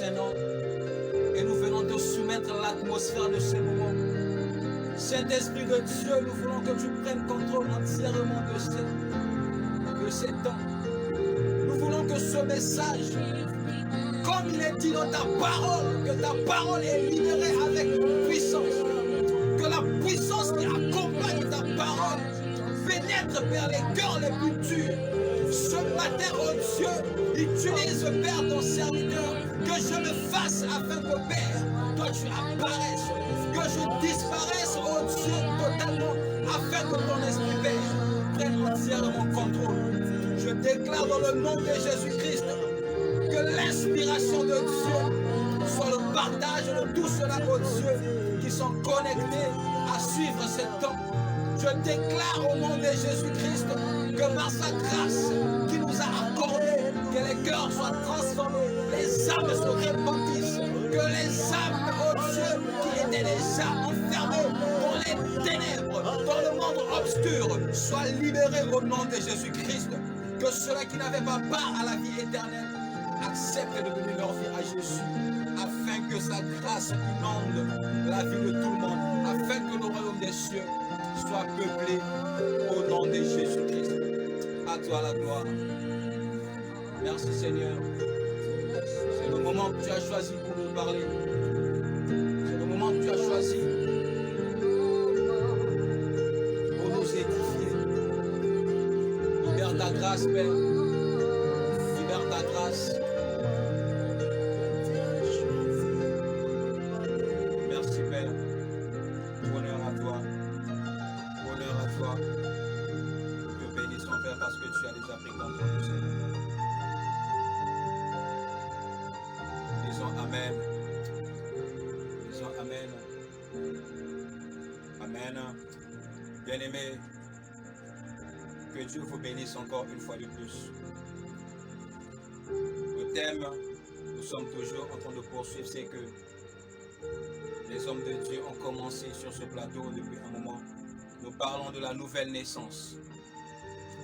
Saint-Nom et nous venons te soumettre l'atmosphère de ce moment. Saint-Esprit de Dieu, nous voulons que tu prennes contrôle entièrement de ces temps. Nous voulons que ce message, comme il est dit dans ta parole, que ta parole est libérée avec puissance. Que la puissance qui accompagne ta parole pénètre vers les cœurs les plus durs. Ce matin, oh Dieu, utilise, Père, ton serviteur, que je me fasse afin que, Père, toi tu apparaisses, que je disparaisse, oh Dieu, totalement, afin que ton esprit, Père, prenne entièrement contrôle. Je déclare dans le nom de Jésus-Christ que l'inspiration de Dieu soit le partage de tout cela, oh Dieu, qui sont connectés à suivre ce temps. Je déclare au nom de Jésus-Christ que par sa grâce qui nous a accordé, que les cœurs soient transformés, les âmes se repentissent, que les âmes, oh Dieu, qui étaient déjà enfermées dans les ténèbres, dans le monde obscur, soient libérés au nom de Jésus-Christ. Que ceux-là qui n'avaient pas part à la vie éternelle acceptent de donner leur vie à Jésus, afin que sa grâce inonde la vie de tout le monde, afin que le royaume des cieux soit peuplé au nom de Jésus-Christ. À toi la gloire. Merci Seigneur. C'est le moment que tu as choisi pour nous parler. C'est le moment que tu as choisi pour nous édifier. Libère ta grâce, Père. Libère ta grâce. Merci, Père. Honneur à toi. Honneur à toi. Nous te bénissons, Père, parce que tu as déjà pris contrôle de ce moment. Disons Amen. Disons Amen. Amen. Bien-aimés, que Dieu vous bénisse encore une fois de plus. Le thème, nous sommes toujours en train de poursuivre, c'est que les hommes de Dieu ont commencé sur ce plateau depuis un moment. Nous parlons de la nouvelle naissance.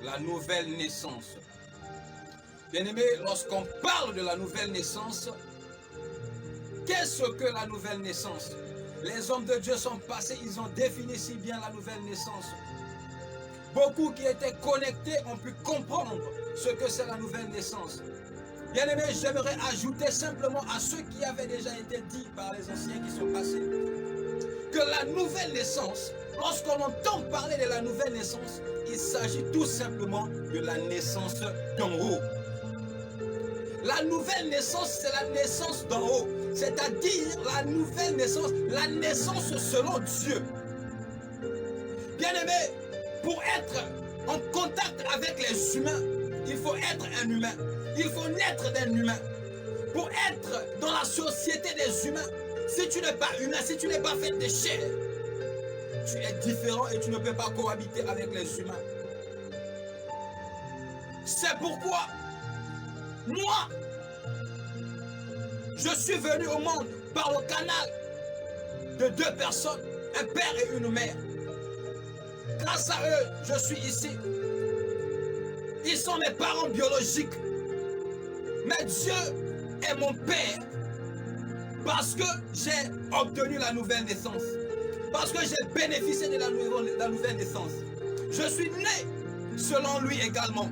La nouvelle naissance. Bien-aimés, lorsqu'on parle de la nouvelle naissance, qu'est-ce que la nouvelle naissance? Les hommes de Dieu sont passés, ils ont défini si bien la nouvelle naissance. Beaucoup qui étaient connectés ont pu comprendre ce que c'est la nouvelle naissance. Bien-aimés, j'aimerais ajouter simplement à ce qui avait déjà été dit par les anciens qui sont passés, que la nouvelle naissance, lorsqu'on entend parler de la nouvelle naissance, il s'agit tout simplement de la naissance d'en haut. La nouvelle naissance, c'est la naissance d'en haut, c'est-à-dire la nouvelle naissance, la naissance selon Dieu. Bien-aimés, pour être en contact avec les humains, il faut être un humain. Il faut naître d'un humain. Pour être dans la société des humains, si tu n'es pas humain, si tu n'es pas fait de chair, tu es différent et tu ne peux pas cohabiter avec les humains. C'est pourquoi moi, je suis venu au monde par le canal de deux personnes, un père et une mère. Grâce à eux, je suis ici. Ils sont mes parents biologiques. Mais Dieu est mon père parce que j'ai obtenu la nouvelle naissance. Parce que j'ai bénéficié de la nouvelle naissance. Je suis né selon lui également.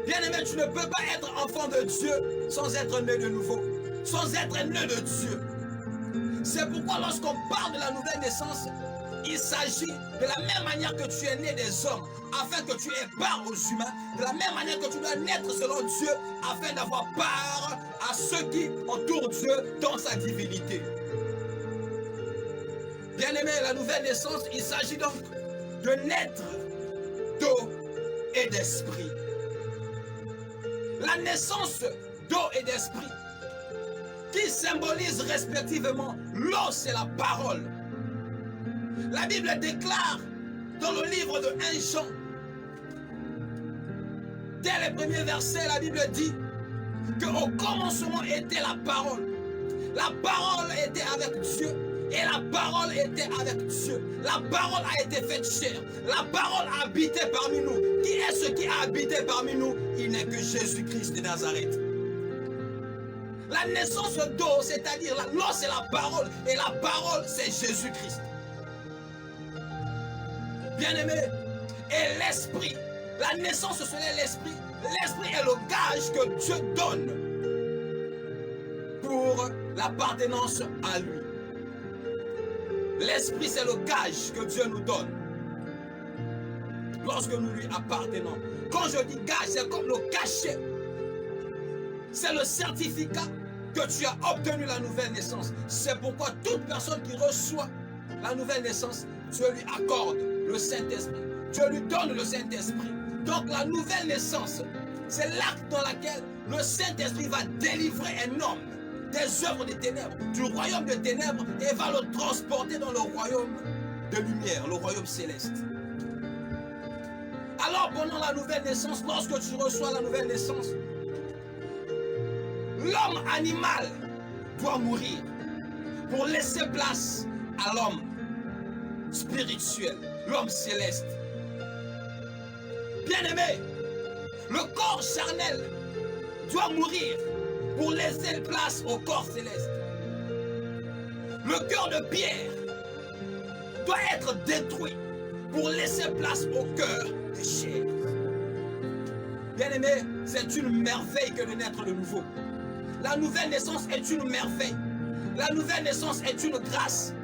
Bien-aimé, tu ne peux pas être enfant de Dieu sans être né de nouveau, sans être né de Dieu. C'est pourquoi lorsqu'on parle de la nouvelle naissance, il s'agit de la même manière que tu es né des hommes, afin que tu aies part aux humains, de la même manière que tu dois naître selon Dieu, afin d'avoir part à ceux qui entourent Dieu dans sa divinité. Bien-aimé, la nouvelle naissance, il s'agit donc de naître d'eau et d'esprit. La naissance d'eau et d'esprit, qui symbolise respectivement l'eau, c'est la parole. La Bible déclare dans le livre de 1 Jean, dès les premiers versets, la Bible dit qu'au commencement était la parole. La parole était avec Dieu et la parole était avec Dieu. La parole a été faite chair. La parole a habité parmi nous. Qui est ce qui a habité parmi nous? Il n'est que Jésus-Christ de Nazareth. La naissance d'eau, c'est-à-dire l'eau, c'est la parole. Et la parole, c'est Jésus-Christ. Bien-aimé, et l'esprit. La naissance, c'est l'esprit. L'esprit est le gage que Dieu donne pour l'appartenance à lui. L'esprit, c'est le gage que Dieu nous donne lorsque nous lui appartenons. Quand je dis gage, c'est comme le cachet. C'est le certificat que tu as obtenu la nouvelle naissance. C'est pourquoi toute personne qui reçoit la nouvelle naissance, Dieu lui accorde le Saint-Esprit. Dieu lui donne le Saint-Esprit. Donc la nouvelle naissance, c'est l'acte dans lequel le Saint-Esprit va délivrer un homme des œuvres des ténèbres, du royaume des ténèbres, et va le transporter dans le royaume de lumière, le royaume céleste. Alors pendant la nouvelle naissance, lorsque tu reçois la nouvelle naissance, l'homme animal doit mourir pour laisser place à l'homme spirituel, l'homme céleste. Bien-aimé, le corps charnel doit mourir pour laisser place au corps céleste. Le cœur de pierre doit être détruit pour laisser place au cœur de chair. Bien-aimé, c'est une merveille que de naître de nouveau. La nouvelle naissance est une merveille. La nouvelle naissance est une grâce.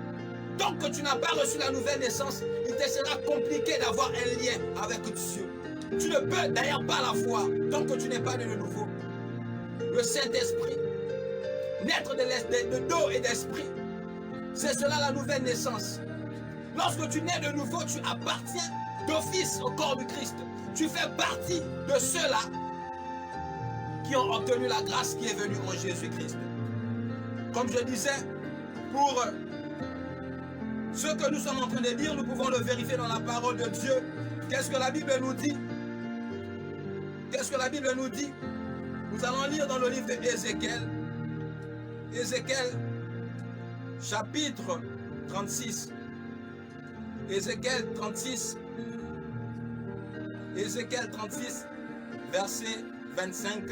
Tant que tu n'as pas reçu la nouvelle naissance, il te sera compliqué d'avoir un lien avec Dieu. Tu ne peux d'ailleurs pas la voir tant que tu n'es pas né de nouveau. Le Saint-Esprit, naître d'eau et d'esprit, c'est cela la nouvelle naissance. Lorsque tu nais de nouveau, tu appartiens d'office au corps du Christ. Tu fais partie de ceux-là qui ont obtenu la grâce qui est venue en Jésus-Christ. Comme je disais, pour ce que nous sommes en train de dire, nous pouvons le vérifier dans la parole de Dieu. Qu'est-ce que la Bible nous dit? Qu'est-ce que la Bible nous dit? Nous allons lire dans le livre d'Ézéchiel. Ézéchiel, chapitre 36. Ézéchiel 36. Ézéchiel 36, verset 25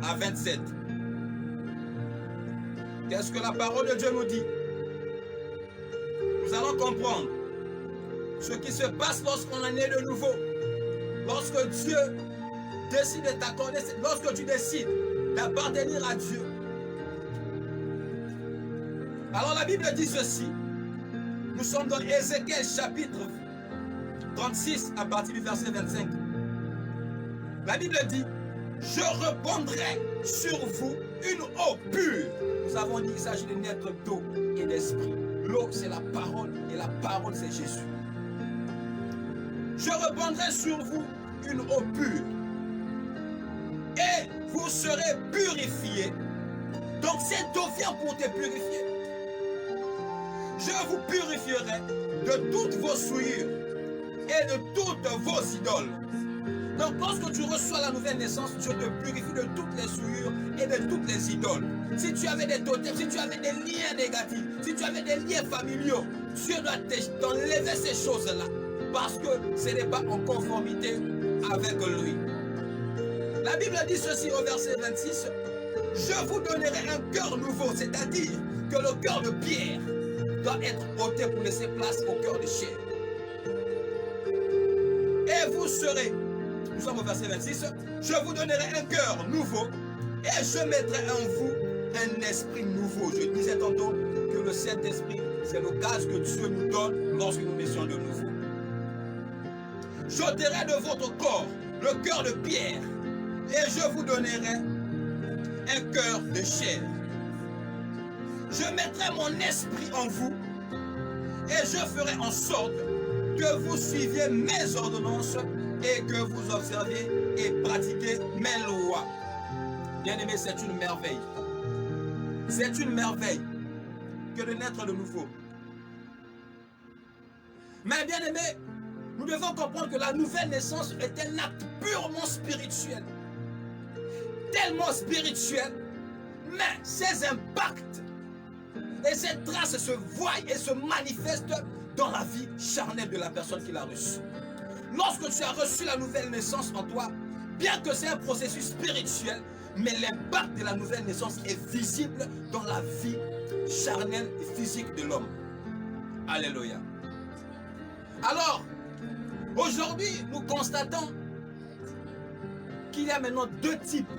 à 27. Qu'est-ce que la parole de Dieu nous dit? Nous allons comprendre ce qui se passe lorsqu'on est né de nouveau. Lorsque Dieu décide de t'accorder, lorsque tu décides d'appartenir à Dieu. Alors la Bible dit ceci. Nous sommes dans Ézéchiel chapitre 36 à partir du verset 25. La Bible dit: je répandrai sur vous une eau pure. Nous avons dit qu'il s'agit de naître d'eau et d'esprit. L'eau, c'est la parole et la parole, c'est Jésus. Je répandrai sur vous une eau pure et vous serez purifiés. Donc cette eau vient pour te purifier. Je vous purifierai de toutes vos souillures et de toutes vos idoles. Donc lorsque tu reçois la nouvelle naissance, Dieu te purifie de toutes les souillures et de toutes les idoles. Si tu avais des totems, si tu avais des liens négatifs, si tu avais des liens familiaux, Dieu doit t'enlever ces choses-là parce que ce n'est pas en conformité avec lui. La Bible dit ceci au verset 26. Je vous donnerai un cœur nouveau, c'est-à-dire que le cœur de pierre doit être ôté pour laisser place au cœur de chair. Et vous serez, nous sommes au verset 26, je vous donnerai un cœur nouveau et je mettrai en vous un esprit nouveau. Je disais tantôt que le Saint-Esprit, c'est le gage que Dieu nous donne lorsque nous naissons de nouveau. J'ôterai de votre corps le cœur de pierre et je vous donnerai un cœur de chair. Je mettrai mon esprit en vous et je ferai en sorte que vous suiviez mes ordonnances et que vous observiez et pratiquiez mes lois. Bien-aimé, c'est une merveille. C'est une merveille que de naître de nouveau. Mais bien-aimé, nous devons comprendre que la nouvelle naissance est un acte purement spirituel. Tellement spirituel, mais ses impacts et ses traces se voient et se manifestent dans la vie charnelle de la personne qui l'a reçue. Lorsque tu as reçu la nouvelle naissance en toi, Bien que c'est un processus spirituel, mais l'impact de la nouvelle naissance est visible dans la vie charnelle et physique de l'homme. Alléluia. Alors, aujourd'hui, nous constatons qu'il y a maintenant deux types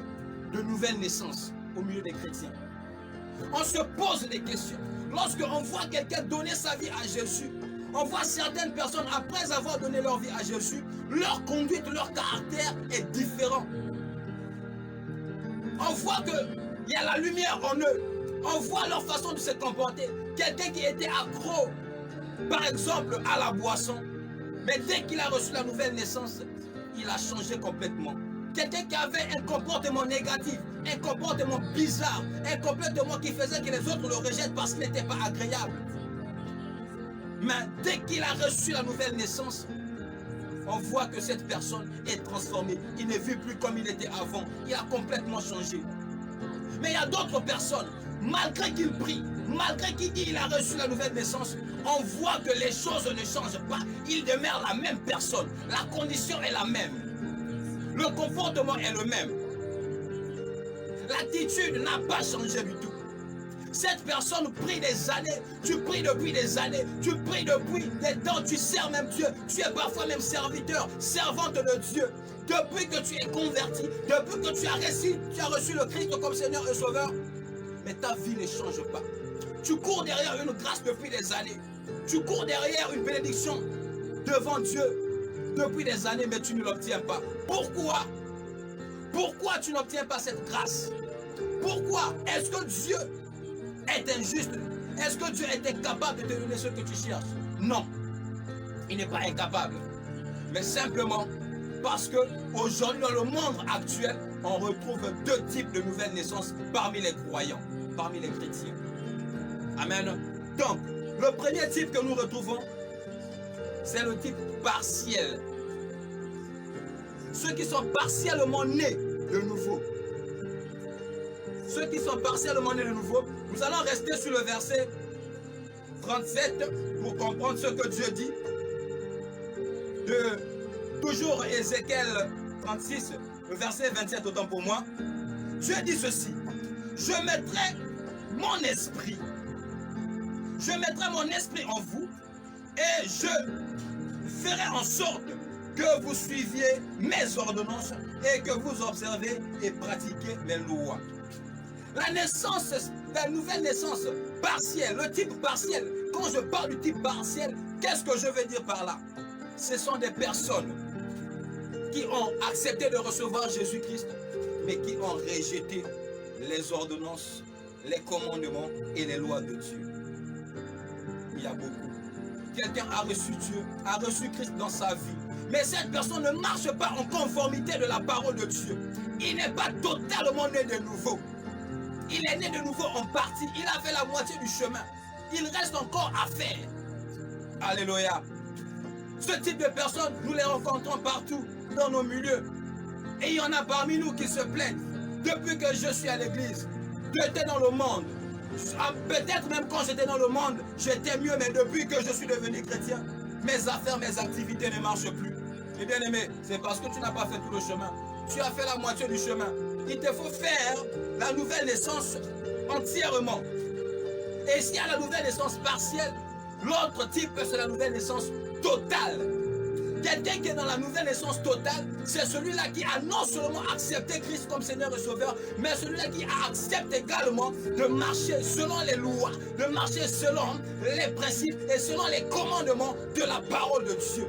de nouvelles naissances au milieu des chrétiens. On se pose des questions. Lorsqu'on voit quelqu'un donner sa vie à Jésus, on voit certaines personnes, après avoir donné leur vie à Jésus, leur conduite, leur caractère est différent. On voit qu'il y a la lumière en eux. On voit leur façon de se comporter. Quelqu'un qui était accro, par exemple, à la boisson, mais dès qu'il a reçu la nouvelle naissance, il a changé complètement. Quelqu'un qui avait un comportement négatif, un comportement bizarre, un comportement qui faisait que les autres le rejettent parce qu'il n'était pas agréable. Mais dès qu'il a reçu la nouvelle naissance, on voit que cette personne est transformée. Il ne vit plus comme il était avant. Il a complètement changé. Mais il y a d'autres personnes, malgré qu'il prie, malgré qu'il dit qu'il a reçu la nouvelle naissance, on voit que les choses ne changent pas. Il demeure la même personne. La condition est la même. Le comportement est le même. L'attitude n'a pas changé du tout. Cette personne prie des années, tu pries depuis des années, tu pries depuis des temps, tu sers même Dieu, tu es parfois même serviteur, servante de Dieu. Depuis que tu es converti, depuis que tu as reçu le Christ comme Seigneur et Sauveur, mais ta vie ne change pas. Tu cours derrière une grâce depuis des années, tu cours derrière une bénédiction devant Dieu depuis des années, mais tu ne l'obtiens pas. Pourquoi? Pourquoi tu n'obtiens pas cette grâce? Pourquoi? Est-ce que Dieu est injuste? Est-ce que Dieu est incapable de te donner ce que tu cherches? Non, il n'est pas incapable. Mais simplement parce que aujourd'hui dans le monde actuel, on retrouve deux types de nouvelles naissances parmi les croyants, parmi les chrétiens. Amen. Donc, le premier type que nous retrouvons, c'est le type partiel. Ceux qui sont partiellement nés de nouveau. Ceux qui sont partiellement nés de nouveau, nous allons rester sur le verset 37 pour comprendre ce que Dieu dit. Toujours Ézéchiel 36, le verset 27, autant pour moi. Dieu dit ceci: je mettrai mon esprit. Je mettrai mon esprit en vous et je ferai en sorte que vous suiviez mes ordonnances et que vous observez et pratiquiez mes lois. La naissance, la nouvelle naissance partielle, le type partiel. Quand je parle du type partiel, qu'est-ce que je veux dire par là? Ce sont des personnes qui ont accepté de recevoir Jésus-Christ, mais qui ont rejeté les ordonnances, les commandements et les lois de Dieu. Il y a beaucoup. Quelqu'un a reçu Dieu, a reçu Christ dans sa vie, mais cette personne ne marche pas en conformité de la parole de Dieu. Il n'est pas totalement né de nouveau. Il est né de nouveau en partie. Il a fait la moitié du chemin. Il reste encore à faire. Alléluia. Ce type de personnes, nous les rencontrons partout dans nos milieux. Et il y en a parmi nous qui se plaignent. Depuis que je suis à l'église, j'étais dans le monde. Peut-être même quand j'étais dans le monde, j'étais mieux, mais depuis que je suis devenu chrétien, mes affaires, mes activités ne marchent plus. Et bien aimé, c'est parce que tu n'as pas fait tout le chemin. Tu as fait la moitié du chemin. Il te faut faire la nouvelle naissance entièrement. Et s'il y a la nouvelle naissance partielle, l'autre type, c'est la nouvelle naissance totale. Quelqu'un qui est dans la nouvelle naissance totale, c'est celui-là qui a non seulement accepté Christ comme Seigneur et Sauveur, mais celui-là qui accepte également de marcher selon les lois, de marcher selon les principes et selon les commandements de la parole de Dieu.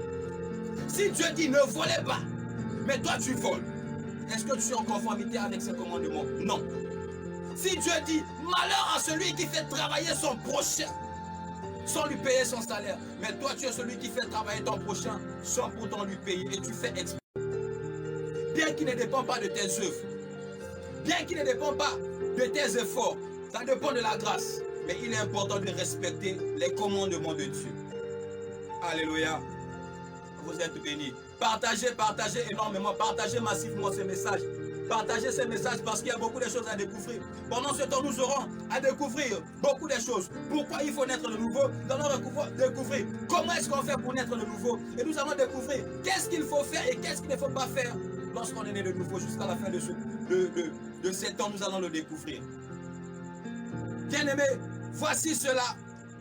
Si Dieu dit ne volez pas, mais toi tu voles, est-ce que tu es en conformité avec ces commandements? Non. Si Dieu dit malheur à celui qui fait travailler son prochain sans lui payer son salaire, mais toi tu es celui qui fait travailler ton prochain sans pourtant lui payer et tu fais exprès. Bien qu'il ne dépend pas de tes œuvres, bien qu'il ne dépend pas de tes efforts, ça dépend de la grâce, mais il est important de respecter les commandements de Dieu. Alléluia. Vous êtes bénis. Partagez énormément, partagez massivement ces messages. Partagez ces messages parce qu'il y a beaucoup de choses à découvrir. Pendant ce temps, nous aurons à découvrir beaucoup de choses. Pourquoi il faut naître de nouveau? Nous allons découvrir comment est-ce qu'on fait pour naître de nouveau. Et nous allons découvrir qu'est-ce qu'il faut faire et qu'est-ce qu'il ne faut pas faire lorsqu'on est né de nouveau, jusqu'à la fin de, de 7 ans, nous allons le découvrir. Bien-aimé, voici cela.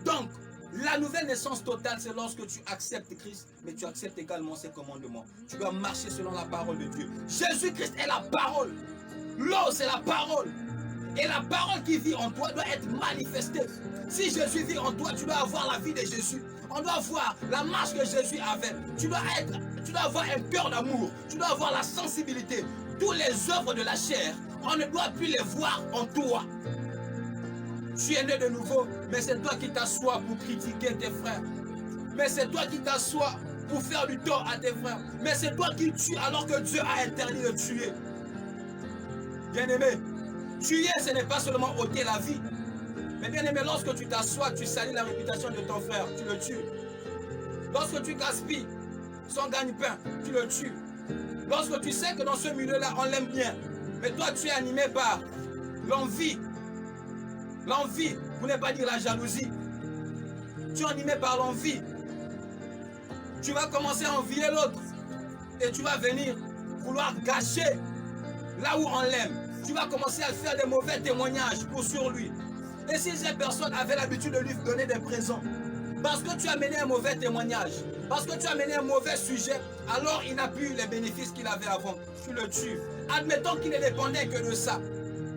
Donc, la nouvelle naissance totale, c'est lorsque tu acceptes Christ, mais tu acceptes également ses commandements. Tu dois marcher selon la parole de Dieu. Jésus-Christ est la parole. L'eau, c'est la parole. Et la parole qui vit en toi doit être manifestée. Si Jésus vit en toi, tu dois avoir la vie de Jésus. On doit voir la marche que Jésus avait. Tu dois avoir un cœur d'amour. Tu dois avoir la sensibilité. Toutes les œuvres de la chair, on ne doit plus les voir en toi. Tu es né de nouveau, mais c'est toi qui t'assois pour critiquer tes frères. Mais c'est toi qui t'assois pour faire du tort à tes frères. Mais c'est toi qui tues alors que Dieu a interdit de tuer. Bien-aimé, tuer, ce n'est pas seulement ôter la vie. Mais bien-aimé, lorsque tu t'assois, tu salis la réputation de ton frère, tu le tues. Lorsque tu gaspilles son gagne-pain, tu le tues. Lorsque tu sais que dans ce milieu-là, on l'aime bien, mais toi, tu es animé par l'envie. L'envie, pour ne pas dire la jalousie. Tu es animé par l'envie. Tu vas commencer à envier l'autre. Et tu vas venir vouloir gâcher là où on l'aime. Tu vas commencer à faire des mauvais témoignages sur lui. Et si ces personnes avaient l'habitude de lui donner des présents, parce que tu as mené un mauvais témoignage, parce que tu as mené un mauvais sujet, alors il n'a plus les bénéfices qu'il avait avant. Tu le tues. Admettons qu'il ne dépendait que de ça.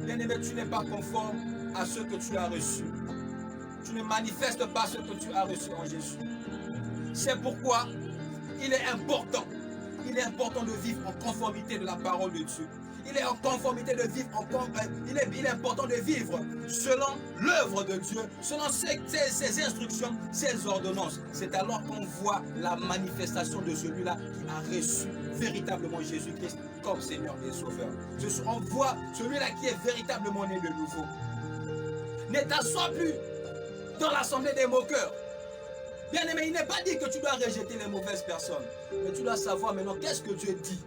Bien-aimé, tu n'es pas conforme à ce que tu as reçu. Tu ne manifestes pas ce que tu as reçu en Jésus. C'est pourquoi il est important de vivre en conformité de la parole de Dieu. Il est en conformité de vivre il est important de vivre selon l'œuvre de Dieu, selon ses instructions, ses ordonnances. C'est alors qu'on voit la manifestation de celui-là qui a reçu véritablement Jésus-Christ comme Seigneur et Sauveur. On voit celui-là qui est véritablement né de nouveau. Ne t'assois plus dans l'assemblée des moqueurs. Bien-aimé, il n'est pas dit que tu dois rejeter les mauvaises personnes. Mais tu dois savoir maintenant qu'est-ce que Dieu dit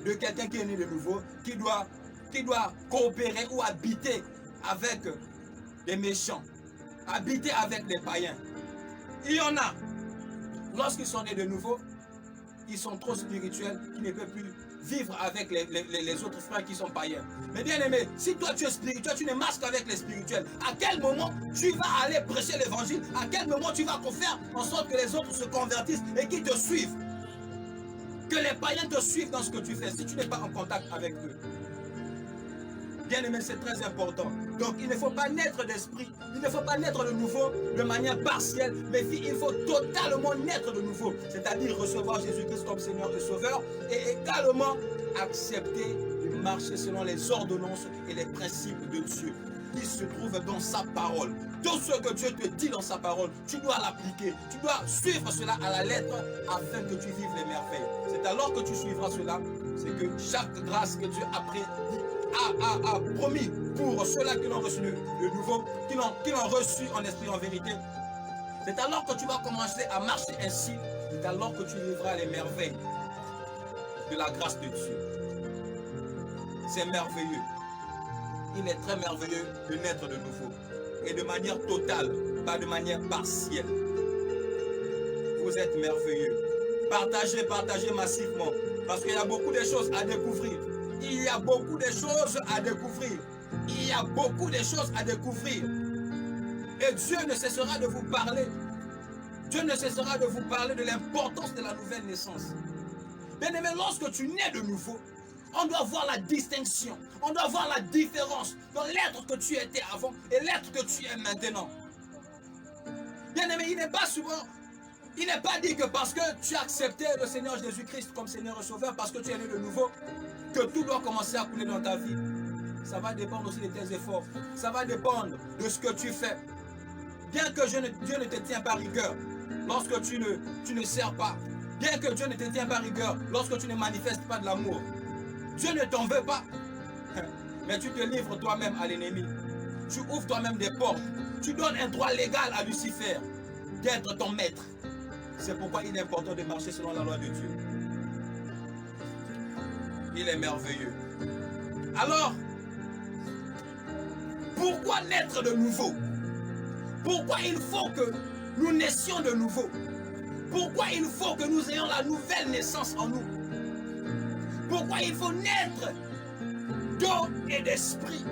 de quelqu'un qui est né de nouveau, qui doit coopérer ou habiter avec les méchants, habiter avec les païens. Il y en a, lorsqu'ils sont nés de nouveau, ils sont trop spirituels, qu'ils ne peuvent plus vivre avec les autres frères qui sont païens. Mais bien aimé, si toi tu es spirituel, tu ne marches qu'avec les spirituels. À quel moment tu vas aller prêcher l'évangile? À quel moment tu vas faire en sorte que les autres se convertissent et qu'ils te suivent? Que les païens te suivent dans ce que tu fais, si tu n'es pas en contact avec eux. Bien aimé, c'est très important. Donc il ne faut pas naître d'esprit, il ne faut pas naître de nouveau de manière partielle, mais il faut totalement naître de nouveau. C'est-à-dire recevoir Jésus-Christ comme Seigneur et Sauveur et également accepter de marcher selon les ordonnances et les principes de Dieu qui se trouvent dans sa parole. Tout ce que Dieu te dit dans sa parole, tu dois l'appliquer, tu dois suivre cela à la lettre afin que tu vives les merveilles. C'est alors que tu suivras cela, c'est que chaque grâce que Dieu a promis pour ceux-là qui l'ont reçu de nouveau, qui l'ont reçu en esprit, en vérité. C'est alors que tu vas commencer à marcher ainsi, c'est alors que tu vivras les merveilles de la grâce de Dieu. C'est merveilleux. Il est très merveilleux de naître de nouveau. Et de manière totale, pas de manière partielle. Vous êtes merveilleux. Partagez massivement. Parce qu'il y a beaucoup de choses à découvrir. Il y a beaucoup de choses à découvrir. Il y a beaucoup de choses à découvrir. Et Dieu ne cessera de vous parler. Dieu ne cessera de vous parler de l'importance de la nouvelle naissance. Bien aimé, lorsque tu nais de nouveau, on doit voir la distinction. On doit voir la différence dans l'être que tu étais avant et l'être que tu es maintenant. Bien aimé, il n'est pas dit que parce que tu as accepté le Seigneur Jésus-Christ comme Seigneur et Sauveur, parce que tu es né de nouveau, que tout doit commencer à couler dans ta vie. Ça va dépendre aussi de tes efforts. Ça va dépendre de ce que tu fais. Bien que Dieu ne te tient pas rigueur lorsque tu ne sers pas. Bien que Dieu ne te tient pas rigueur lorsque tu ne manifestes pas de l'amour. Dieu ne t'en veut pas. Mais tu te livres toi-même à l'ennemi. Tu ouvres toi-même des portes. Tu donnes un droit légal à Lucifer d'être ton maître. C'est pourquoi il est important de marcher selon la loi de Dieu. Il est merveilleux. Alors, pourquoi naître de nouveau? Pourquoi il faut que nous naissions de nouveau? Pourquoi il faut que nous ayons la nouvelle naissance en nous? pourquoi il faut naître d'eau et d'esprit.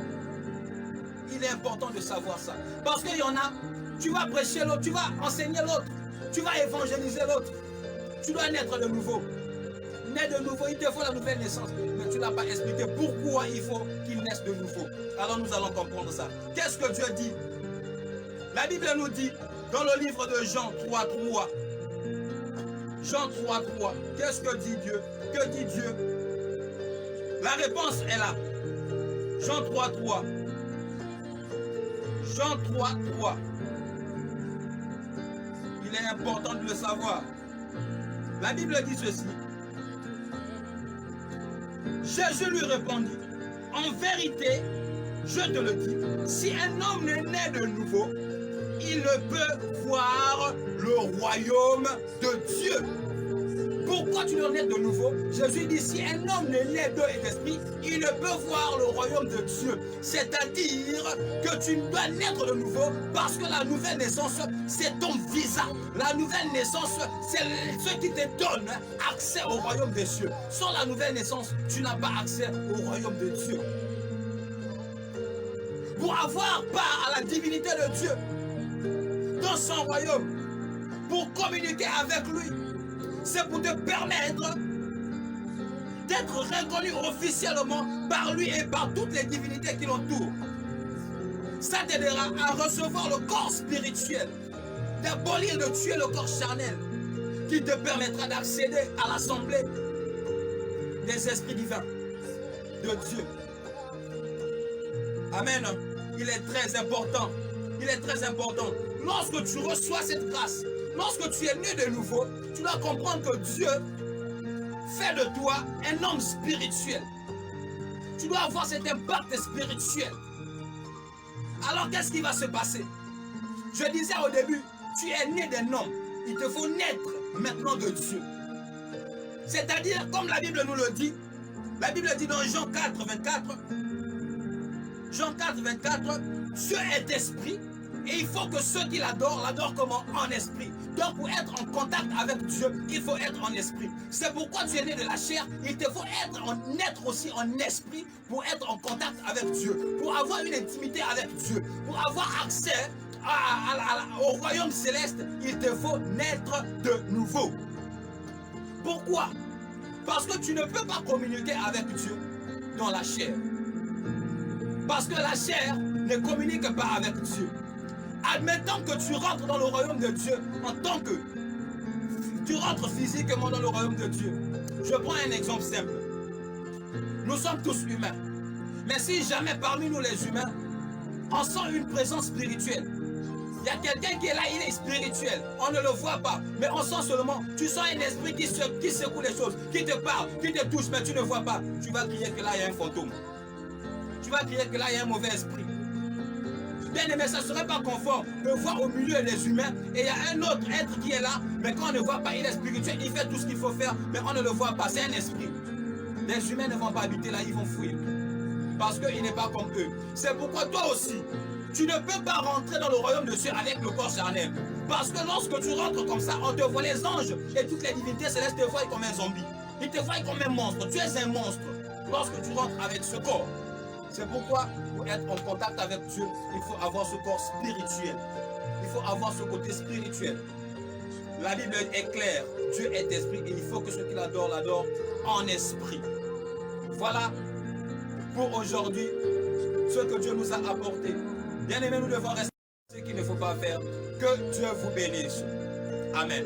Il est important de savoir ça. Parce qu'il y en a, tu vas prêcher l'autre, tu vas enseigner l'autre, tu vas évangéliser l'autre. Tu dois naître de nouveau. Naître de nouveau, il te faut la nouvelle naissance. Mais tu n'as pas expliqué pourquoi il faut qu'il naisse de nouveau. Alors nous allons comprendre ça. Qu'est-ce que Dieu dit? La Bible nous dit dans le livre de Jean 3:3. Jean 3:3. Qu'est-ce que dit Dieu? Que dit Dieu? La réponse est là. Jean 3:3. Jean 3:3. Il est important de le savoir. La Bible dit ceci. Jésus lui répondit, en vérité, je te le dis, si un homme est né de nouveau, il ne peut voir le royaume de Dieu. Pourquoi tu dois naître de nouveau? Jésus dit, si un homme est né d'eau et d'esprit, il ne peut voir le royaume de Dieu. C'est-à-dire que tu dois naître de nouveau parce que la nouvelle naissance, c'est ton visa. La nouvelle naissance, c'est ce qui te donne accès au royaume des cieux. Sans la nouvelle naissance, tu n'as pas accès au royaume de Dieu. Pour avoir part à la divinité de Dieu, dans son royaume, pour communiquer avec lui, c'est pour te permettre d'être reconnu officiellement par lui et par toutes les divinités qui l'entourent. Ça t'aidera à recevoir le corps spirituel, d'abolir, de tuer le corps charnel, qui te permettra d'accéder à l'assemblée des esprits divins de Dieu. Amen. Il est très important. Il est très important. Lorsque tu reçois cette grâce, lorsque tu es né de nouveau, tu dois comprendre que Dieu fait de toi un homme spirituel. Tu dois avoir cet impact spirituel. Alors qu'est-ce qui va se passer? Je disais au début, tu es né d'un homme. Il te faut naître maintenant de Dieu. C'est-à-dire, comme la Bible nous le dit, la Bible dit dans Jean 4:24, Jean 4:24, Dieu est esprit. Et il faut que ceux qui l'adorent comment? En esprit. Donc pour être en contact avec Dieu, il faut être en esprit. C'est pourquoi tu es né de la chair. Il te faut naître aussi en esprit pour être en contact avec Dieu. Pour avoir une intimité avec Dieu. Pour avoir accès au royaume céleste, il te faut naître de nouveau. Pourquoi? Parce que tu ne peux pas communiquer avec Dieu dans la chair. Parce que la chair ne communique pas avec Dieu. Admettons que tu rentres dans le royaume de Dieu en tant que tu rentres physiquement dans le royaume de Dieu. Je prends un exemple simple. Nous sommes tous humains. Mais si jamais parmi nous les humains, on sent une présence spirituelle. Il y a quelqu'un qui est là, il est spirituel. On ne le voit pas, mais on sent seulement. Tu sens un esprit qui secoue les choses, qui te parle, qui te touche, mais tu ne vois pas. Tu vas crier que là, il y a un fantôme. Tu vas crier que là, il y a un mauvais esprit. Bien aimé, ça ne serait pas conforme de voir au milieu des humains et il y a un autre être qui est là, mais quand on ne voit pas, il est spirituel, il fait tout ce qu'il faut faire, mais on ne le voit pas, c'est un esprit. Les humains ne vont pas habiter là, ils vont fuir. Parce qu'il n'est pas comme eux. C'est pourquoi toi aussi, tu ne peux pas rentrer dans le royaume de Dieu avec le corps charnel. Parce que lorsque tu rentres comme ça, on te voit, les anges et toutes les divinités célestes te voient comme un zombie. Ils te voient comme un monstre, tu es un monstre lorsque tu rentres avec ce corps. C'est pourquoi, pour être en contact avec Dieu, il faut avoir ce corps spirituel. Il faut avoir ce côté spirituel. La Bible est claire. Dieu est esprit et il faut que ceux qui l'adorent, l'adorent en esprit. Voilà pour aujourd'hui ce que Dieu nous a apporté. Bien aimé, nous devons rester ce qu'il ne faut pas faire. Que Dieu vous bénisse. Amen.